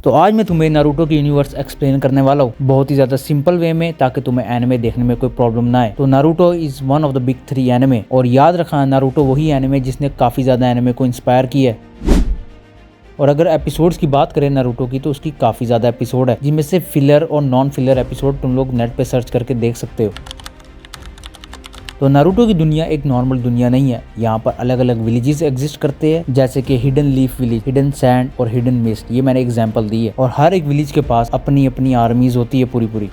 तो आज मैं तुम्हें नारुतो की यूनिवर्स एक्सप्लेन करने वाला हूँ बहुत ही ज्यादा सिंपल वे में, ताकि तुम्हें एनिमे देखने में कोई प्रॉब्लम ना आए। तो Naruto is one of the big 3 anime, और याद रखना नारुतो वही एनिमे जिसने काफी ज्यादा एनिमे को इंस्पायर किया है। और अगर एपिसोड्स की बात करें नारुतो की, तो उसकी काफी ज्यादा एपिसोड है, जिनमें से फिलर और नॉन फिलर एपिसोड तुम लोग नेट पे सर्च करके देख सकते हो। तो नारुतो की दुनिया एक नॉर्मल दुनिया नहीं है। यहाँ पर अलग अलग विलेजेस एग्जिस्ट करते हैं, जैसे कि hidden leaf village, hidden sand और हिडन मिस्ट। ये मैंने एग्जांपल दी है। और हर एक विलेज के पास अपनी अपनी आर्मीज होती है पूरी।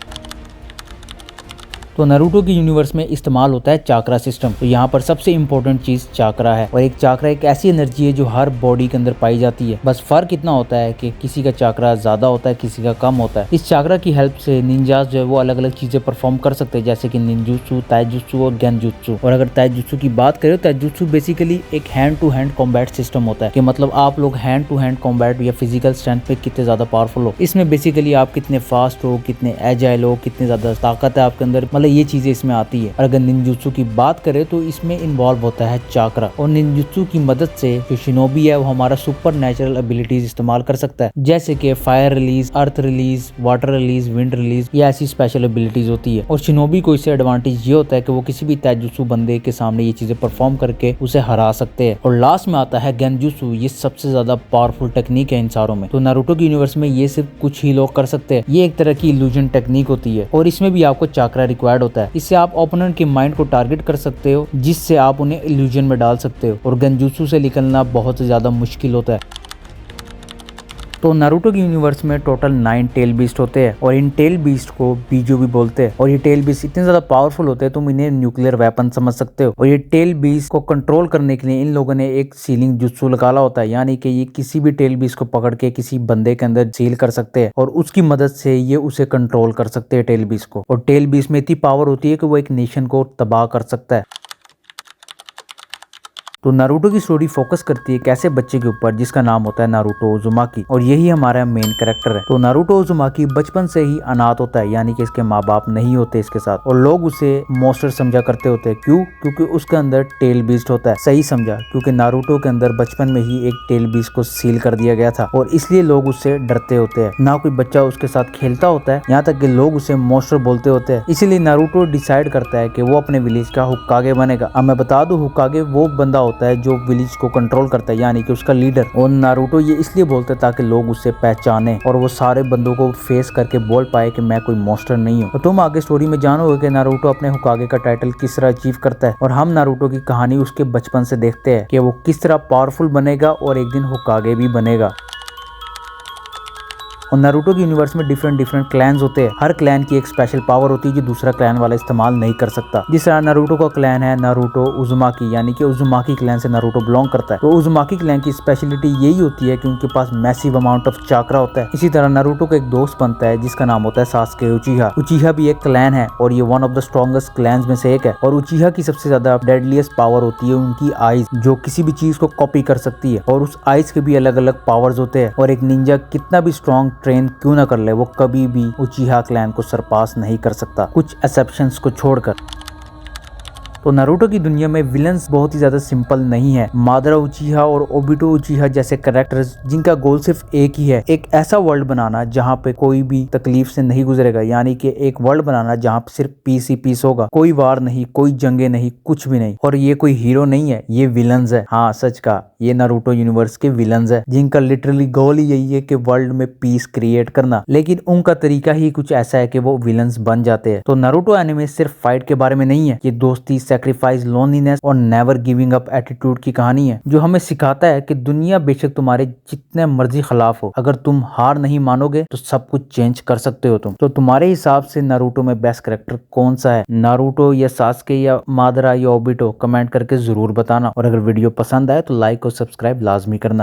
तो नारुतो की यूनिवर्स में इस्तेमाल होता है चाक्रा सिस्टम। तो यहाँ पर सबसे इम्पोर्टेंट चीज चाक्रा है। और एक चाक्रा एक ऐसी एनर्जी है जो हर बॉडी के अंदर पाई जाती है। बस फर्क इतना होता है कि किसी का चाक्रा ज्यादा होता है, किसी का कम होता है। इस चाक्रा की हेल्प से निंजास जो है वो अलग अलग चीजें परफॉर्म कर सकते हैं, जैसे कि निंजुत्सु, ताइजुत्सु और गेनजुत्सु। और अगर ताइजुत्सु की बात करें तो ताइजुत्सु बेसिकली एक hand to hand combat system होता है, कि मतलब आप लोग हैंड टू हैंड कॉम्बैट या फिजिकल स्ट्रेंथ पे कितने ज्यादा पावरफुल हो। इसमें बेसिकली आप कितने फास्ट हो, कितने एजाइल हो, कितने ज्यादा ताकत है आपके अंदर, मतलब ये चीजें इसमें आती है। और अगर निंजुत्सु की बात करें तो इसमें इन्वॉल्व होता है चाक्रा। और निंजुत्सु की मदद से जो शिनोबी है वो हमारा सुपर नेचुरल एबिलिटीज इस्तेमाल कर सकता है, जैसे कि fire release, earth release, water release, wind release. ये ऐसी स्पेशल एबिलिटीज होती है। और शिनोबी को इससे एडवांटेज ये होता है कि वो किसी भी ताइजुत्सु बंदे के सामने ये चीजें परफॉर्म करके उसे हरा सकते हैं। और लास्ट में आता है गेनजुत्सु। ये सबसे ज्यादा पावरफुल टेक्निक है इन सारों में। तो नारुतो की यूनिवर्स में ये सिर्फ कुछ ही लोग कर सकते हैं। ये एक तरह की इल्यूजन टेक्निक होती है, और इसमें भी आपको चाक्रा रिक्वायर्ड होता है। इससे आप ओपोनेंट के माइंड को टारगेट कर सकते हो, जिससे आप उन्हें इल्यूजन में डाल सकते हो। और गेनजुत्सु से निकलना बहुत ज्यादा मुश्किल होता है। तो नारुतो की यूनिवर्स में टोटल 9 टेल बीस्ट होते हैं, और इन टेल बीस्ट को बीजो भी बोलते हैं। और ये टेल बीस्ट इतने ज्यादा पावरफुल होते हैं तुम इन्हें न्यूक्लियर वेपन समझ सकते हो। और ये टेल बीस्ट को कंट्रोल करने के लिए इन लोगों ने एक सीलिंग जुत्सु निकाला होता है, यानी कि ये किसी भी टेल बीस्ट को पकड़ के किसी बंदे के अंदर सील कर सकते हैं, और उसकी मदद से ये उसे कंट्रोल कर सकते हैं टेल बीस्ट को। और टेल बीस्ट में इतनी पावर होती है कि वो एक नेशन को तबाह कर सकता है। तो नारुतो की स्टोरी फोकस करती है एक ऐसे बच्चे के ऊपर जिसका नाम होता है नारुतो उजुमाकी, और यही हमारा मेन कैरेक्टर है। तो नारुतो उजुमाकी बचपन से ही अनाथ होता है, यानी कि इसके माँ बाप नहीं होते इसके साथ, और लोग उसे मॉन्स्टर समझा करते होते हैं। क्यों? क्योंकि उसके अंदर टेल बीस्ट होता है। सही समझा, क्योंकि नारुतो के अंदर बचपन में ही एक टेल बीस्ट को सील कर दिया गया था, और इसलिए लोग उससे डरते होते हैं। ना कोई बच्चा उसके साथ खेलता होता है, यहाँ तक कि लोग उसे मॉन्स्टर बोलते होते हैं। इसीलिए नारुतो डिसाइड करता है कि वो अपने विलेज का हुक्कागे बनेगा। अब मैं बता दूं, हुक्कागे वो बंदा होता है जो विलेज को कंट्रोल करता है, यानी कि उसका लीडर। और नारुतो ये इसलिए बोलता है ताकि लोग उसे पहचाने और वो सारे बंदों को फेस करके बोल पाए कि मैं कोई मॉन्स्टर नहीं हूँ। तो तुम आगे स्टोरी में जानोगे कि नारुतो अपने हुक्कागे का टाइटल किस तरह अचीव करता है, और हम नारुतो की कहानी उसके बचपन से देखते हैं कि वो किस तरह पावरफुल बनेगा और एक दिन हुक्कागे भी बनेगा। और नारुतो की यूनिवर्स में डिफरेंट क्लैन्स होते हैं। हर क्लैन की एक स्पेशल पावर होती है जो दूसरा क्लैन वाला इस्तेमाल नहीं कर सकता। जिस तरह नारुतो का क्लैन है नारुतो उजुमाकी, यानी कि उजुमाकी क्लैन से नारुतो बिलोंग करता है। तो उजुमाकी क्लैन की स्पेशलिटी यही होती है कि उनके पास मैसिव अमाउंट ऑफ चाक्रा होता है। इसी तरह नारुतो का एक दोस्त बनता है जिसका नाम होता है सास्के उचिहा। उचिहा भी एक क्लैन है, और ये one of the strongest clans में से एक है। और उचिहा की सबसे ज्यादा डेडलीस्ट पावर होती है उनकी आइज, जो किसी भी चीज को कॉपी कर सकती है। और उस आइज के भी अलग अलग पावर्स होते हैं। और एक निंजा कितना भी स्ट्रॉन्ग ट्रेन क्यों ना कर ले, वो कभी भी उचिहा क्लैन को सरपास नहीं कर सकता, कुछ एक्सेप्शंस को छोड़कर। तो नारुतो की दुनिया में विलन्स बहुत ही ज्यादा सिंपल नहीं है। मादरा उचिहा और ओबिटो उचिहा जैसे कैरेक्टर्स जिनका गोल सिर्फ एक ही है, एक ऐसा वर्ल्ड बनाना जहाँ पे कोई भी तकलीफ से नहीं गुजरेगा, यानी कि एक वर्ल्ड बनाना जहाँ पे सिर्फ पीस ही पीस होगा, कोई वार नहीं, कोई जंगे नहीं, कुछ भी नहीं। और ये कोई हीरो नहीं है, ये विलन्स है। हाँ सच का, ये नारुतो यूनिवर्स के विलन्स है, जिनका लिटरली गोल ही यही है कि वर्ल्ड में पीस क्रिएट करना। लेकिन उनका तरीका ही कुछ ऐसा है कि वो विलन्स बन जाते हैं। तो नारुतो एनिमे सिर्फ फाइट के बारे में नहीं है, ये दोस्ती, सैक्रिफाइस, लोनलीनेस और नेवर गिविंग अप एटीट्यूड की कहानी है, जो हमें सिखाता है कि दुनिया बेशक तुम्हारे जितने मर्जी खिलाफ हो, अगर तुम हार नहीं मानोगे तो सब कुछ चेंज कर सकते हो तुम। तो तुम्हारे हिसाब से नारुतो में बेस्ट कैरेक्टर कौन सा है? नारुतो या सास्के या मादरा या ओबिटो? कमेंट करके जरूर बताना। और अगर वीडियो पसंद आए तो लाइक और सब्सक्राइब लाजमी करना।